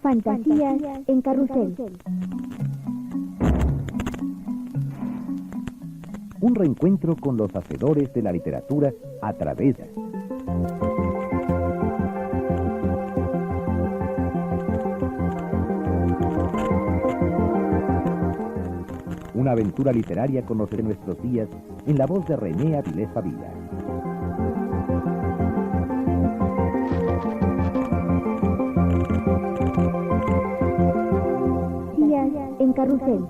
Fantasías en carrusel. Un reencuentro con los hacedores de la literatura a través de... Una aventura literaria conocer nuestros días en la voz de René Avilés Favila. En carrusel.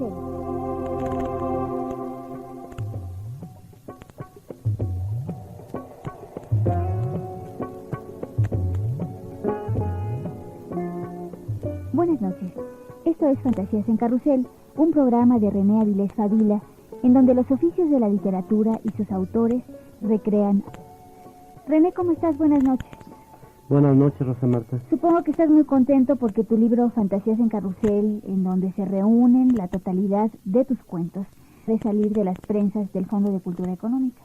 Buenas noches. Esto es Fantasías en carrusel, un programa de René Avilés Favila, en donde los oficios de la literatura y sus autores recrean. René, ¿cómo estás? Buenas noches. Buenas noches, Rosa Marta. Supongo que estás muy contento porque tu libro Fantasías en carrusel, en donde se reúnen la totalidad de tus cuentos, de salir de las prensas del Fondo de Cultura Económica.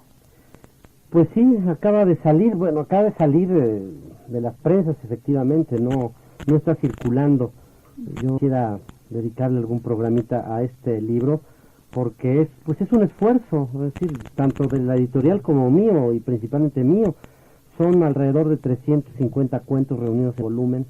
Pues sí, acaba de salir de las prensas, efectivamente, no está circulando. Yo quisiera dedicarle algún programita a este libro porque es un esfuerzo, es decir, tanto de la editorial como mío y principalmente mío. Son alrededor de 350 cuentos reunidos en volumen,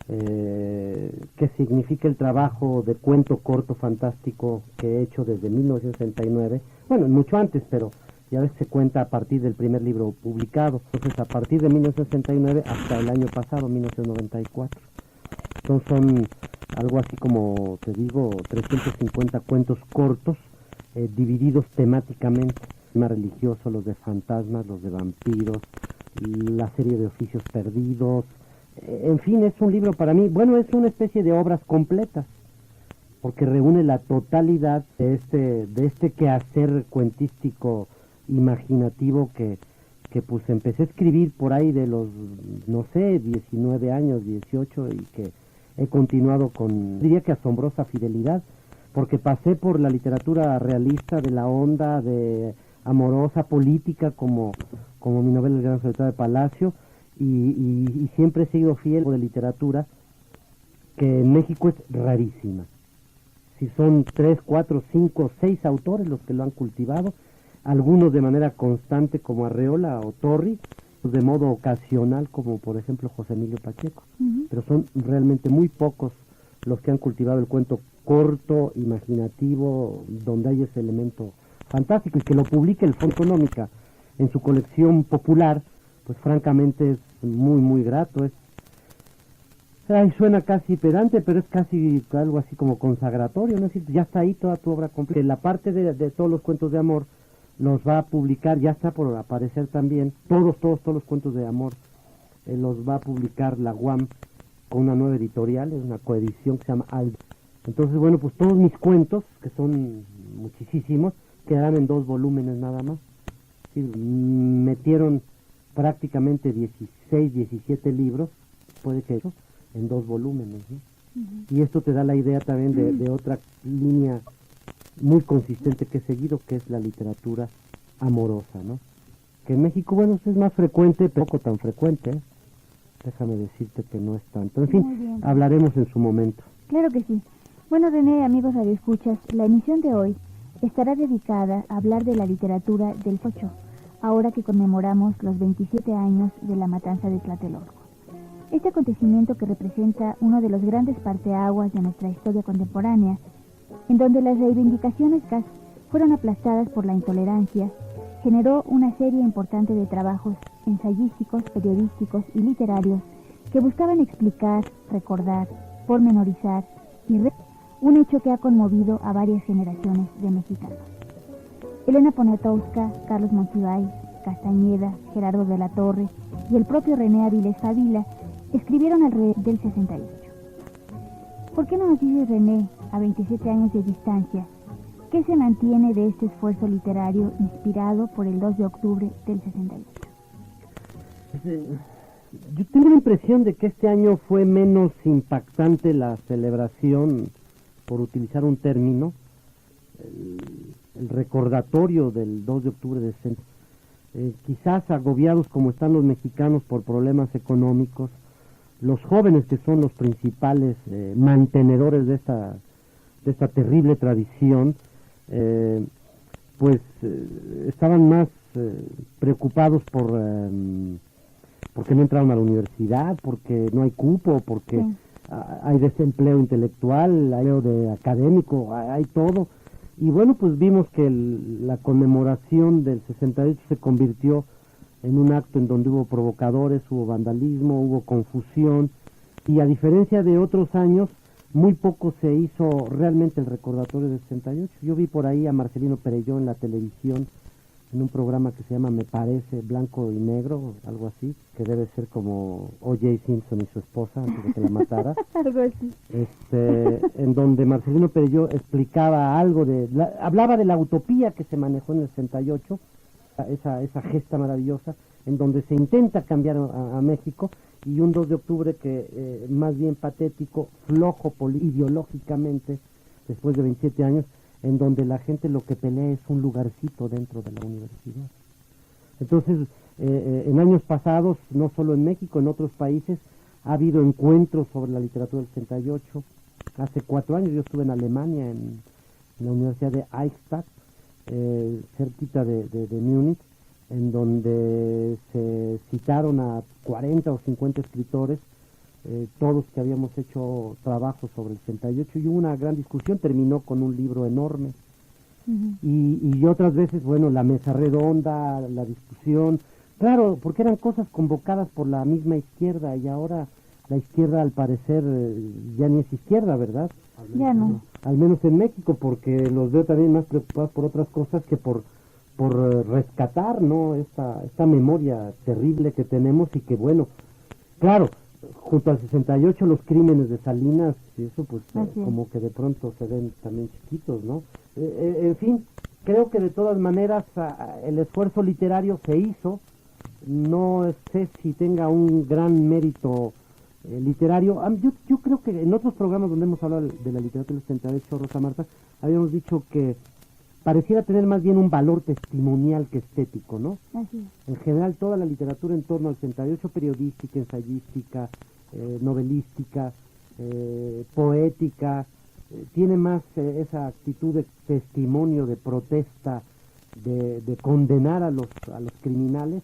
que significa el trabajo de cuento corto fantástico que he hecho desde 1969, bueno, mucho antes, pero ya ves, se cuenta a partir del primer libro publicado, entonces a partir de 1969 hasta el año pasado, 1994. Entonces son algo así como, te digo, 350 cuentos cortos, divididos temáticamente, más religiosos, los de fantasmas, los de vampiros, la serie de oficios perdidos, en fin, es un libro para mí, bueno, es una especie de obras completas, porque reúne la totalidad de este quehacer cuentístico imaginativo que pues empecé a escribir por ahí de los, no sé, 19 años, 18, y que he continuado con, diría que asombrosa fidelidad, porque pasé por la literatura realista de la onda, de amorosa, política, como mi novela El Gran Secretario de Palacio, y siempre he sido fiel de literatura, que en México es rarísima. Si son 3, 4, 5, 6 autores los que lo han cultivado, algunos de manera constante como Arreola o Torri, de modo ocasional como por ejemplo José Emilio Pacheco, pero son realmente muy pocos los que han cultivado el cuento corto, imaginativo, donde hay ese elemento fantástico, y que lo publique el Fondo Económica en su colección popular, pues francamente es muy muy grato. Suena casi pedante, pero es casi algo así como consagratorio, ¿no? Es decir, ya está ahí toda tu obra completa. La parte de todos los cuentos de amor los va a publicar, ya está por aparecer también, todos los cuentos de amor los va a publicar la UAM con una nueva editorial, es una coedición que se llama Aldo. Entonces, bueno, pues todos mis cuentos, que son muchísimos, quedarán en 2 volúmenes nada más. Es decir, metieron prácticamente 16, 17 libros, puede que eso, en 2 volúmenes, ¿no? Y esto te da la idea también de otra línea muy consistente que he seguido, que es la literatura amorosa, ¿no? Que en México, bueno, es más frecuente, pero poco tan frecuente, ¿eh? Déjame decirte que no es tanto. En fin, hablaremos en su momento. Claro que sí. Bueno, René, amigos radioescuchas, la emisión de hoy estará dedicada a hablar de la literatura del Pocho, ahora que conmemoramos los 27 años de la matanza de Tlatelolco. Este acontecimiento, que representa uno de los grandes parteaguas de nuestra historia contemporánea, en donde las reivindicaciones fueron aplastadas por la intolerancia, generó una serie importante de trabajos ensayísticos, periodísticos y literarios que buscaban explicar, recordar, pormenorizar y un hecho que ha conmovido a varias generaciones de mexicanos. Elena Poniatowska, Carlos Monsiváis, Castañeda, Gerardo de la Torre y el propio René Avilés Favila escribieron alrededor del 68. ¿Por qué no nos dices, René, a 27 años de distancia, qué se mantiene de este esfuerzo literario inspirado por el 2 de octubre del 68? Yo tengo la impresión de que este año fue menos impactante la celebración, por utilizar un término, el recordatorio del 2 de octubre del 68. Quizás agobiados como están los mexicanos por problemas económicos, los jóvenes, que son los principales mantenedores de esta terrible tradición, estaban más preocupados porque no entraron a la universidad, porque no hay cupo, porque sí, hay desempleo intelectual, hay de académico, hay todo. Y bueno, pues vimos que la conmemoración del 68 se convirtió en un acto en donde hubo provocadores, hubo vandalismo, hubo confusión, y a diferencia de otros años, muy poco se hizo realmente el recordatorio del 68. Yo vi por ahí a Marcelino Perelló en la televisión, en un programa que se llama, me parece, Blanco y Negro, algo así, que debe ser como O.J. Simpson y su esposa antes de que la matara. Algo así. En donde Marcelino Perelló explicaba algo hablaba de la utopía que se manejó en el 68, esa gesta maravillosa, en donde se intenta cambiar a México, y un 2 de octubre que más bien patético, flojo ideológicamente, después de 27 años, en donde la gente lo que pelea es un lugarcito dentro de la universidad. Entonces, en años pasados, no solo en México, en otros países, ha habido encuentros sobre la literatura del 68. Hace 4 años yo estuve en Alemania, en la Universidad de Eichstätt, cerquita de Múnich, en donde se citaron a 40 o 50 escritores, todos que habíamos hecho trabajo sobre el 68, y hubo una gran discusión, terminó con un libro enorme. Uh-huh. Y otras veces, bueno, la mesa redonda, la discusión, claro, porque eran cosas convocadas por la misma izquierda, y ahora la izquierda al parecer ya ni es izquierda, ¿verdad? Ya no. Al menos en México, porque los veo también más preocupados por otras cosas que por rescatar, ¿no?, esta memoria terrible que tenemos, y que, bueno, claro, junto al 68 los crímenes de Salinas, y eso pues como que de pronto se ven también chiquitos, ¿no? En fin, creo que de todas maneras el esfuerzo literario se hizo. No sé si tenga un gran mérito literario. Yo creo que en otros programas donde hemos hablado de la literatura del 68, Rosa Marta, habíamos dicho que pareciera tener más bien un valor testimonial que estético, ¿no? Así. En general, toda la literatura en torno al 68, periodística, ensayística, novelística, poética, tiene más esa actitud de testimonio, de protesta, de condenar a los criminales,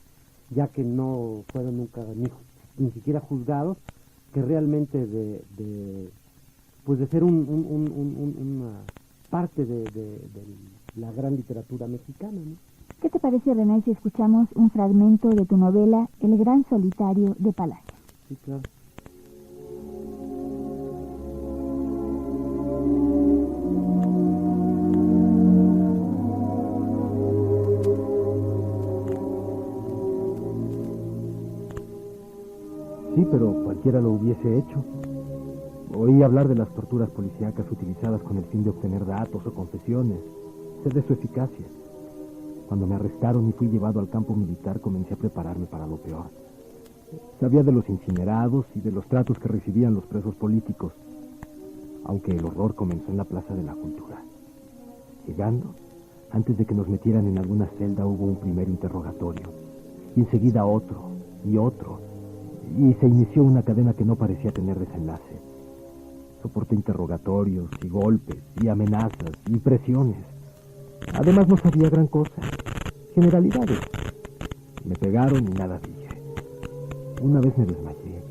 ya que no fueron nunca ni siquiera juzgados, que realmente de ser una parte de la gran literatura mexicana, ¿no? ¿Qué te parece, René, si escuchamos un fragmento de tu novela El Gran Solitario de Palacio? Sí, claro. Sí, pero cualquiera lo hubiese hecho. Oí hablar de las torturas policíacas utilizadas con el fin de obtener datos o confesiones. Sé de su eficacia. Cuando me arrestaron y fui llevado al campo militar, comencé a prepararme para lo peor. Sabía de los incinerados y de los tratos que recibían los presos políticos, aunque el horror comenzó en la Plaza de la Cultura. Llegando, antes de que nos metieran en alguna celda, hubo un primer interrogatorio, y enseguida otro, y otro, y se inició una cadena que no parecía tener desenlace. Soporté interrogatorios, y golpes, y amenazas, y presiones. Además no sabía gran cosa, generalidades. Me pegaron y nada dije. Una vez me desmayé,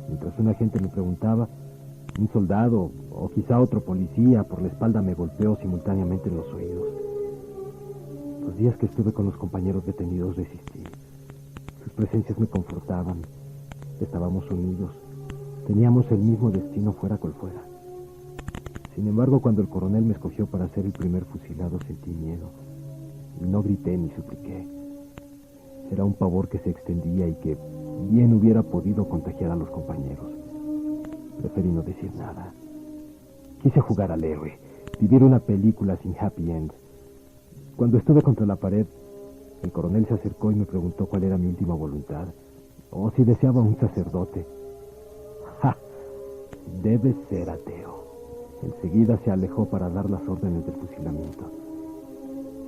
mientras un agente me preguntaba, un soldado o quizá otro policía por la espalda me golpeó simultáneamente en los oídos. Los días que estuve con los compañeros detenidos resistí. Sus presencias me confortaban. Estábamos unidos. Teníamos el mismo destino fuera cual fuera. Sin embargo, cuando el coronel me escogió para ser el primer fusilado, sentí miedo. Y no grité ni supliqué. Era un pavor que se extendía y que bien hubiera podido contagiar a los compañeros. Preferí no decir nada. Quise jugar al héroe, vivir una película sin happy end. Cuando estuve contra la pared, el coronel se acercó y me preguntó cuál era mi última voluntad, o si deseaba un sacerdote. ¡Ja! Debe ser ateo. Enseguida se alejó para dar las órdenes del fusilamiento.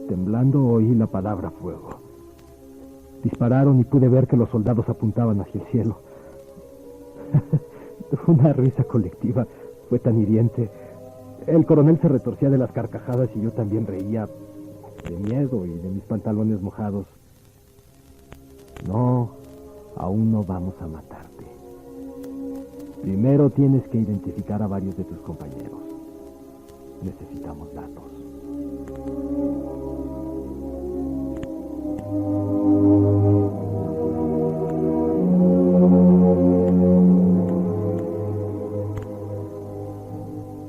Temblando oí la palabra fuego. Dispararon y pude ver que los soldados apuntaban hacia el cielo. Una risa colectiva. Fue tan hiriente. El coronel se retorcía de las carcajadas y yo también reía de miedo y de mis pantalones mojados. No, aún no vamos a matarte. Primero tienes que identificar a varios de tus compañeros. Necesitamos datos.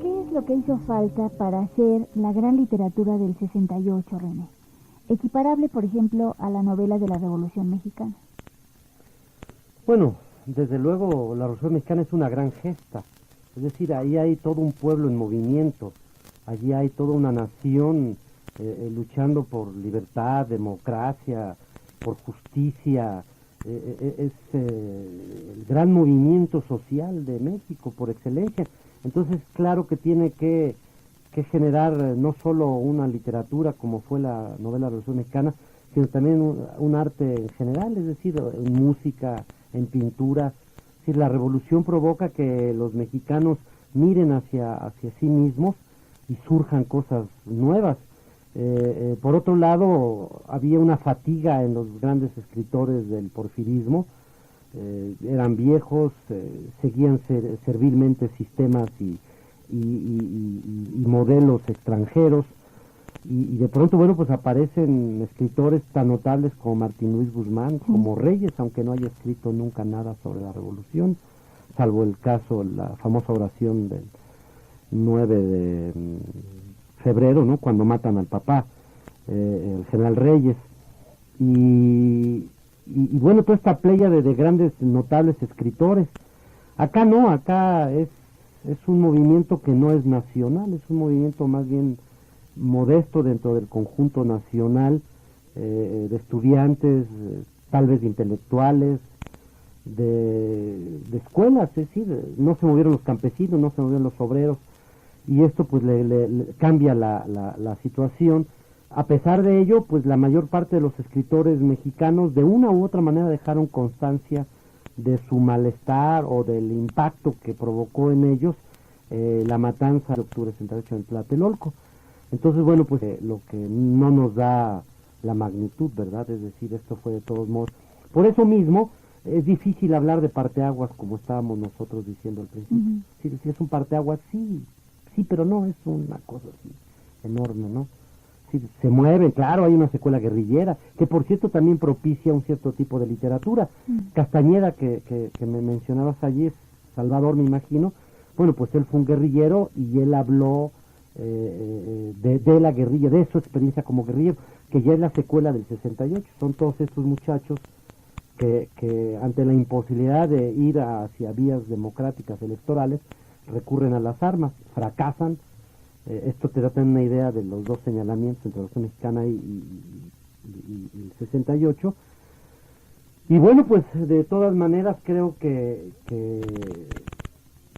¿Qué es lo que hizo falta para hacer la gran literatura del 68, René? Equiparable, por ejemplo, a la novela de la Revolución Mexicana. Bueno, desde luego la Revolución Mexicana es una gran gesta. Es decir, ahí hay todo un pueblo en movimiento. Allí hay toda una nación luchando por libertad, democracia, por justicia. Es el gran movimiento social de México por excelencia. Entonces, claro que tiene que generar no solo una literatura como fue la novela Revolución Mexicana, sino también un arte en general, es decir, en música, en pintura. Es decir, la revolución provoca que los mexicanos miren hacia sí mismos y surjan cosas nuevas. Por otro lado, había una fatiga en los grandes escritores del porfirismo. Eran viejos, seguían servilmente sistemas y modelos extranjeros, y de pronto, bueno, pues aparecen escritores tan notables como Martín Luis Guzmán, como Reyes, aunque no haya escrito nunca nada sobre la revolución, salvo el caso, la famosa oración del 9 de febrero, ¿no?, cuando matan al papá, el general Reyes, y bueno, toda esta playa de grandes, notables escritores. Acá no, acá es un movimiento que no es nacional, es un movimiento más bien modesto dentro del conjunto nacional, de estudiantes, tal vez de intelectuales, de escuelas, es decir, no se movieron los campesinos, no se movieron los obreros, y esto pues le cambia la situación. A pesar de ello, pues la mayor parte de los escritores mexicanos de una u otra manera dejaron constancia de su malestar o del impacto que provocó en ellos la matanza de octubre de 68 en Tlatelolco. Entonces, bueno, pues lo que no nos da la magnitud, ¿verdad? Es decir, esto fue de todos modos. Por eso mismo, es difícil hablar de parteaguas como estábamos nosotros diciendo al principio. Si es un parteaguas, sí, pero no es una cosa así enorme, ¿no? Sí, se mueve, claro, hay una secuela guerrillera, que por cierto también propicia un cierto tipo de literatura. Castañeda, que me mencionabas allí, Salvador, me imagino, bueno, pues él fue un guerrillero y él habló de la guerrilla, de su experiencia como guerrillero, que ya es la secuela del 68. Son todos estos muchachos que ante la imposibilidad de ir hacia vías democráticas electorales, recurren a las armas, fracasan. Esto te da también una idea de los dos señalamientos entre la Revolución Mexicana y el 68. Y bueno, pues de todas maneras creo que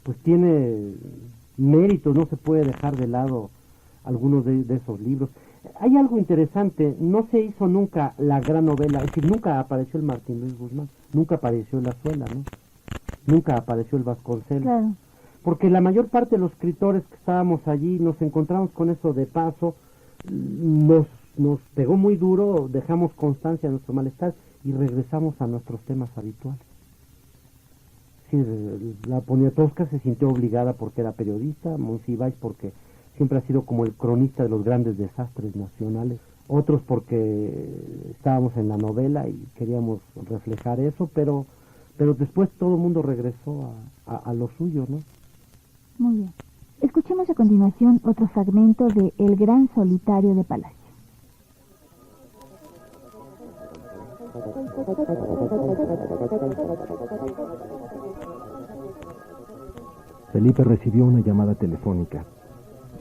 pues tiene méritos, no se puede dejar de lado algunos de esos libros. Hay algo interesante, no se hizo nunca la gran novela, es decir, nunca apareció el Martín Luis Guzmán, nunca apareció el Azuela, ¿no? Nunca apareció el Vasconcelos. Claro. Porque la mayor parte de los escritores que estábamos allí nos encontramos con eso de paso, nos pegó muy duro, dejamos constancia de nuestro malestar y regresamos a nuestros temas habituales. Sí, la Poniatowska se sintió obligada porque era periodista, Monsiváis porque siempre ha sido como el cronista de los grandes desastres nacionales, otros porque estábamos en la novela y queríamos reflejar eso, pero después todo el mundo regresó a lo suyo, ¿no? Muy bien. Escuchemos a continuación otro fragmento de El Gran Solitario de Palacio. Felipe recibió una llamada telefónica.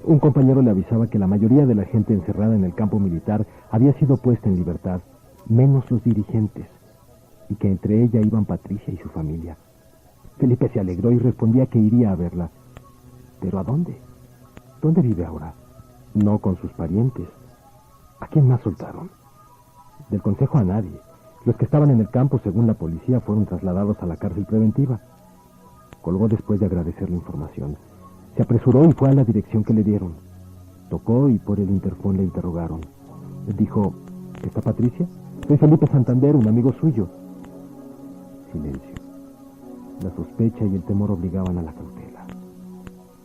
Un compañero le avisaba que la mayoría de la gente encerrada en el campo militar había sido puesta en libertad, menos los dirigentes, y que entre ella iban Patricia y su familia. Felipe se alegró y respondía que iría a verla. ¿Pero a dónde? ¿Dónde vive ahora? No con sus parientes. ¿A quién más soltaron? Del consejo a nadie. Los que estaban en el campo, según la policía, fueron trasladados a la cárcel preventiva. Colgó después de agradecer la información. Se apresuró y fue a la dirección que le dieron. Tocó y por el interfón le interrogaron. Dijo, ¿está Patricia? Soy Felipe Santander, un amigo suyo. Silencio. La sospecha y el temor obligaban a la cautela.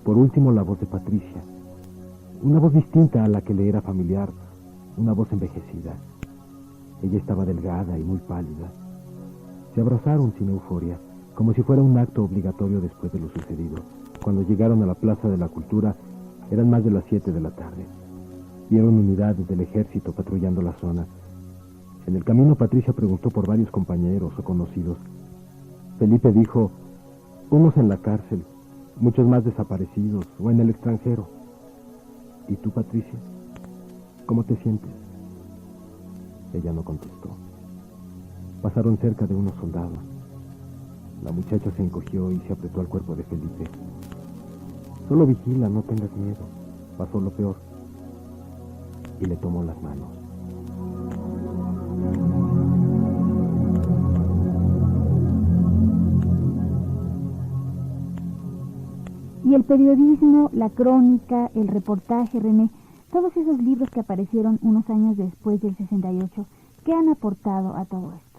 Por último, la voz de Patricia. Una voz distinta a la que le era familiar. Una voz envejecida. Ella estaba delgada y muy pálida. Se abrazaron sin euforia, como si fuera un acto obligatorio después de lo sucedido. Cuando llegaron a la Plaza de la Cultura, eran más de las 7 de la tarde. Vieron unidades del ejército patrullando la zona. En el camino, Patricia preguntó por varios compañeros o conocidos. Felipe dijo, unos en la cárcel, muchos más desaparecidos o en el extranjero. ¿Y tú, Patricia? ¿Cómo te sientes? Ella no contestó. Pasaron cerca de unos soldados. La muchacha se encogió y se apretó al cuerpo de Felipe. Solo vigila, no tengas miedo. Pasó lo peor. Y le tomó las manos. Y el periodismo, la crónica, el reportaje, René, todos esos libros que aparecieron unos años después del 68, ¿qué han aportado a todo esto?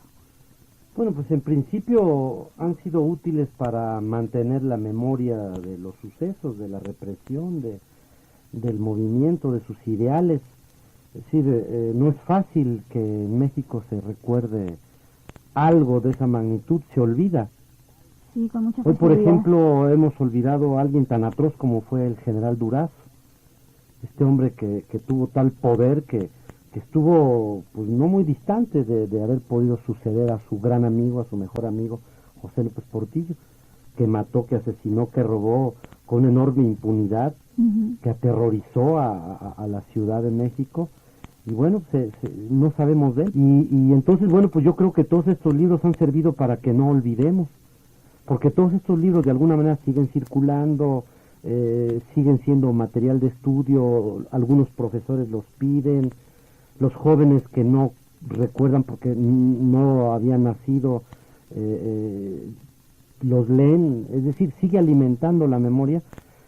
Bueno, pues en principio han sido útiles para mantener la memoria de los sucesos, de la represión, del movimiento, de sus ideales. Es decir, no es fácil que en México se recuerde algo de esa magnitud, se olvida. Sí, con mucha Hoy, por facilidad. ejemplo, hemos olvidado a alguien tan atroz como fue el general Durazo, este hombre que tuvo tal poder que estuvo pues no muy distante de haber podido suceder a su gran amigo, a su mejor amigo, José López Portillo, que mató, que asesinó, que robó con enorme impunidad, que aterrorizó a la Ciudad de México, y bueno, no sabemos de él. Y entonces, bueno, pues yo creo que todos estos libros han servido para que no olvidemos, porque todos estos libros de alguna manera siguen circulando, siguen siendo material de estudio, algunos profesores los piden, los jóvenes que no recuerdan porque no habían nacido, los leen, es decir, sigue alimentando la memoria,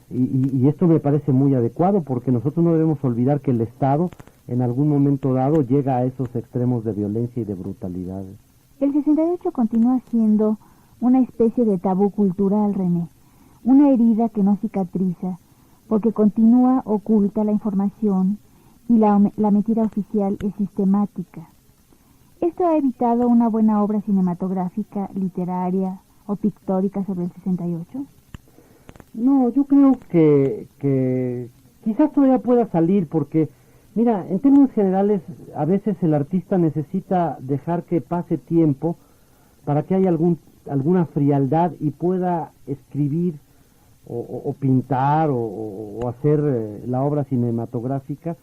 y esto me parece muy adecuado, porque nosotros no debemos olvidar que el Estado en algún momento dado llega a esos extremos de violencia y de brutalidad. El 68 continúa siendo una especie de tabú cultural, René, una herida que no cicatriza, porque continúa oculta la información y la mentira oficial es sistemática. ¿Esto ha evitado una buena obra cinematográfica, literaria o pictórica sobre el 68? No, yo creo que quizás todavía pueda salir, porque, mira, en términos generales, a veces el artista necesita dejar que pase tiempo para que haya alguna frialdad y pueda escribir o pintar o hacer la obra cinematográfica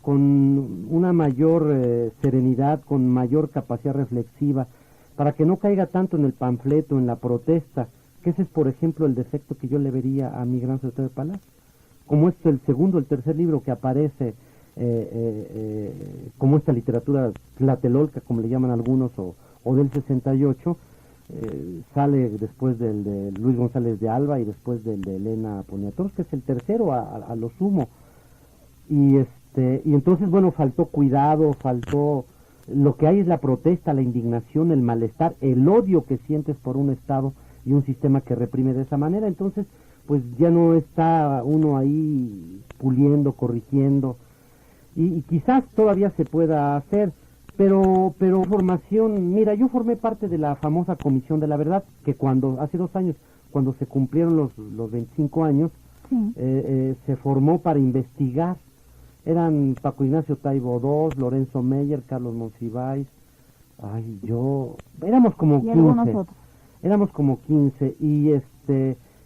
con una mayor serenidad, con mayor capacidad reflexiva, para que no caiga tanto en el panfleto, en la protesta, que ese es, por ejemplo, el defecto que yo le vería a Mi Gran Secretario de Palacio. Como es el segundo, el tercer libro que aparece, como esta literatura tlatelolca, como le llaman algunos, o del 68, sale después del de Luis González de Alba y después del de Elena Poniatowska, que es el tercero a lo sumo. Y entonces, bueno, faltó cuidado, faltó... Lo que hay es la protesta, la indignación, el malestar, el odio que sientes por un Estado y un sistema que reprime de esa manera. Entonces, pues ya no está uno ahí puliendo, corrigiendo, y quizás todavía se pueda hacer, pero formación... Mira, yo formé parte de la famosa Comisión de la Verdad, que hace 2 años, cuando se cumplieron los 25 años, Sí. Se formó para investigar. Eran Paco Ignacio Taibo II, Lorenzo Meyer, Carlos Monsiváis, éramos como 15. Éramos como 15 y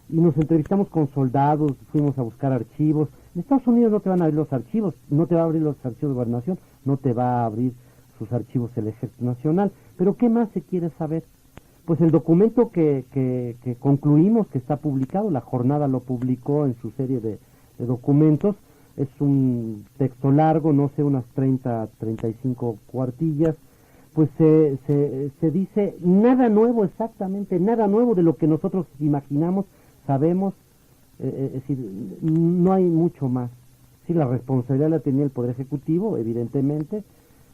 nos entrevistamos con soldados, fuimos a buscar archivos. En Estados Unidos no te van a abrir los archivos, no te va a abrir los archivos de Gobernación, no te va a abrir sus archivos el Ejército Nacional. Pero ¿qué más se quiere saber? Pues el documento que concluimos, que está publicado, La Jornada lo publicó en su serie de documentos. Es un texto largo, no sé, unas 30, 35 cuartillas, pues se dice nada nuevo, exactamente, nada nuevo de lo que nosotros imaginamos, sabemos, es decir, no hay mucho más. Sí, la responsabilidad la tenía el Poder Ejecutivo, evidentemente.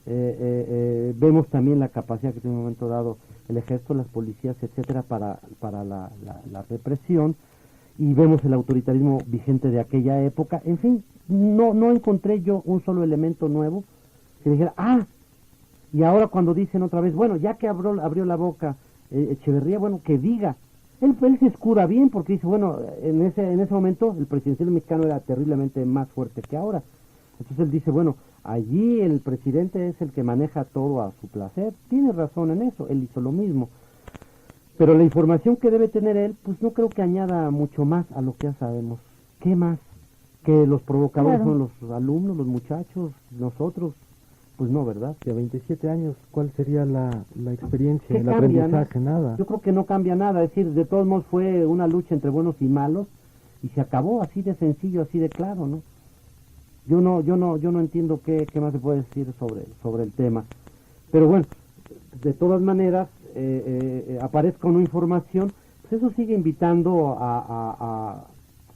Vemos también la capacidad que tiene en un momento dado el Ejército, las policías, etcétera, para la represión, y vemos el autoritarismo vigente de aquella época. En fin, no encontré yo un solo elemento nuevo que dijera, y ahora cuando dicen otra vez, bueno, ya que abrió la boca Echeverría, bueno, que diga. Él se escuda bien porque dice, bueno, en ese momento el presidencialismo mexicano era terriblemente más fuerte que ahora. Entonces él dice, bueno, allí el presidente es el que maneja todo a su placer. Tiene razón en eso, él hizo lo mismo. Pero la información que debe tener él, pues no creo que añada mucho más a lo que ya sabemos. ¿Qué más? Que los provocadores son los alumnos, los muchachos, nosotros. Pues no, ¿verdad? Y a 27 años, ¿cuál sería la experiencia, el cambia, aprendizaje? ¿no? Nada. Yo creo que no cambia nada, es decir, de todos modos fue una lucha entre buenos y malos, y se acabó así de sencillo, así de claro, ¿no? Yo no entiendo qué más se puede decir sobre el tema. Pero bueno, de todas maneras, aparezca una información, pues eso sigue invitando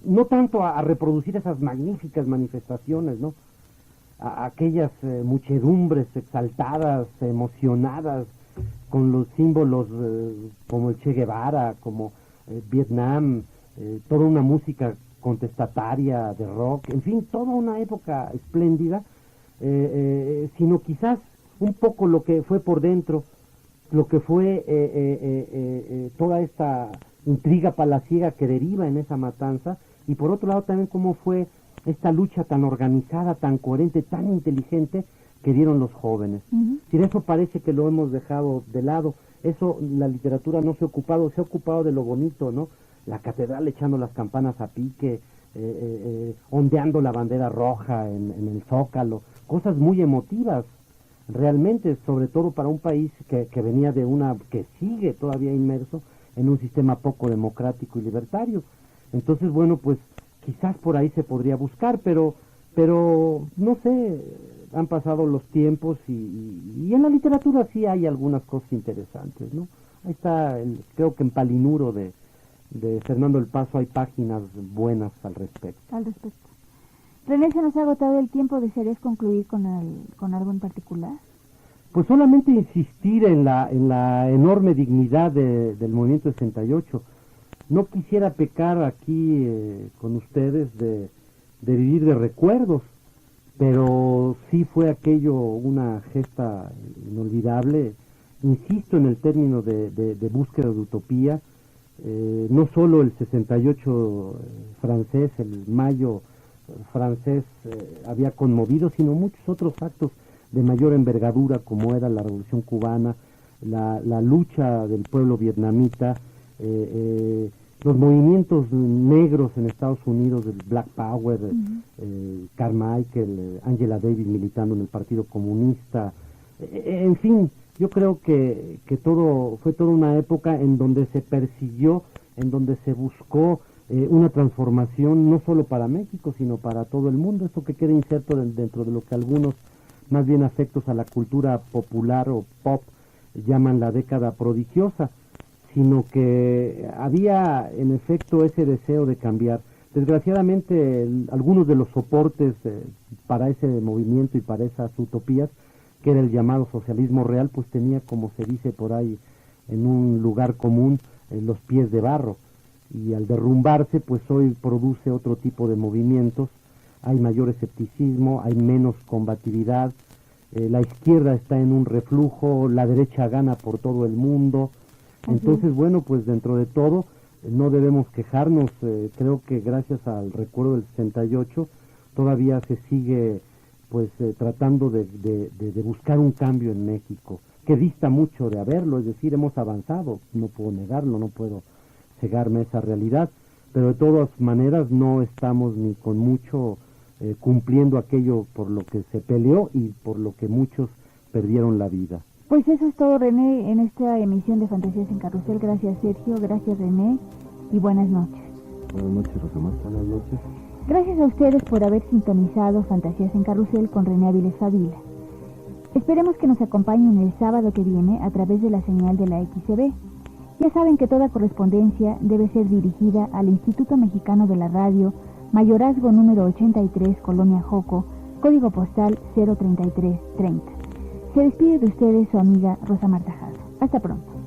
no tanto a reproducir esas magníficas manifestaciones, ¿no? A aquellas muchedumbres exaltadas, emocionadas, con los símbolos como el Che Guevara, como Vietnam, toda una música contestataria de rock, en fin, toda una época espléndida, sino quizás un poco lo que fue por dentro, lo que fue toda esta intriga palaciega que deriva en esa matanza, y por otro lado también cómo fue esta lucha tan organizada, tan coherente, tan inteligente que dieron los jóvenes. Si eso parece que lo hemos dejado de lado, eso la literatura no se ha ocupado de lo bonito, ¿no? La catedral echando las campanas a pique, ondeando la bandera roja en el Zócalo, cosas muy emotivas, realmente, sobre todo para un país que venía que sigue todavía inmerso en un sistema poco democrático y libertario. Entonces, bueno, pues quizás por ahí se podría buscar, pero no sé, han pasado los tiempos y en la literatura sí hay algunas cosas interesantes, ¿no? Ahí está, creo que en Palinuro de Fernando El Paso hay páginas buenas al respecto. René, se nos ha agotado el tiempo. ¿Desearías concluir con algo en particular? Pues solamente insistir en la enorme dignidad del movimiento 68. No quisiera pecar aquí con ustedes de vivir de recuerdos, pero sí fue aquello una gesta inolvidable. Insisto en el término de búsqueda de utopía, no solo el 68 francés, el mayo francés había conmovido, sino muchos otros actos de mayor envergadura, como era la Revolución Cubana, la lucha del pueblo vietnamita, los movimientos negros en Estados Unidos, el Black Power, Carmichael, Angela Davis militando en el Partido Comunista, en fin, yo creo que fue toda una época en donde se persiguió, en donde se buscó una transformación no solo para México, sino para todo el mundo. Esto que queda inserto dentro de lo que algunos, más bien afectos a la cultura popular o pop, llaman la década prodigiosa, sino que había en efecto ese deseo de cambiar. Desgraciadamente algunos de los soportes para ese movimiento y para esas utopías, que era el llamado socialismo real, pues tenía, como se dice por ahí en un lugar común, los pies de barro, y al derrumbarse pues hoy produce otro tipo de movimientos. Hay mayor escepticismo, hay menos combatividad, la izquierda está en un reflujo, la derecha gana por todo el mundo. Entonces, bueno, pues dentro de todo no debemos quejarnos. Creo que gracias al recuerdo del 68 todavía se sigue pues tratando de buscar un cambio en México, que dista mucho de haberlo, es decir, hemos avanzado, no puedo negarlo, no puedo cegarme a esa realidad, pero de todas maneras no estamos ni con mucho cumpliendo aquello por lo que se peleó y por lo que muchos perdieron la vida. Pues eso es todo, René, en esta emisión de Fantasías en Carrusel. Gracias, Sergio, gracias, René, y buenas noches. Buenas noches, Rosamar. Buenas noches. Gracias a ustedes por haber sintonizado Fantasías en Carrusel con René Áviles Favila. Esperemos que nos acompañen el sábado que viene a través de la señal de la XCB. Ya saben que toda correspondencia debe ser dirigida al Instituto Mexicano de la Radio, Mayorazgo número 83, Colonia Joco, código postal 03330. Se despide de ustedes su amiga Rosa Marta Jasso. Hasta pronto.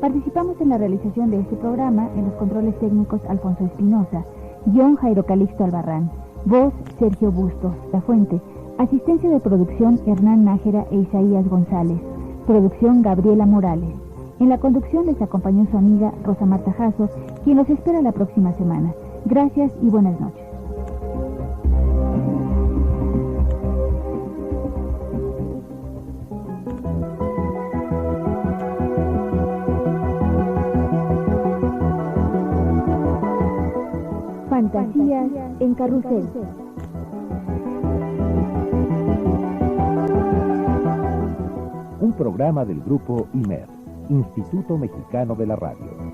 Participamos en la realización de este programa en los controles técnicos Alfonso Espinosa, guión Jairo Calixto Albarrán, voz Sergio Bustos La Fuente, asistencia de producción Hernán Nájera e Isaías González, producción Gabriela Morales. En la conducción les acompañó su amiga Rosa Marta Jasso, quien los espera la próxima semana. Gracias y buenas noches. Fantasías en Carrusel. Un programa del grupo IMER, Instituto Mexicano de la Radio.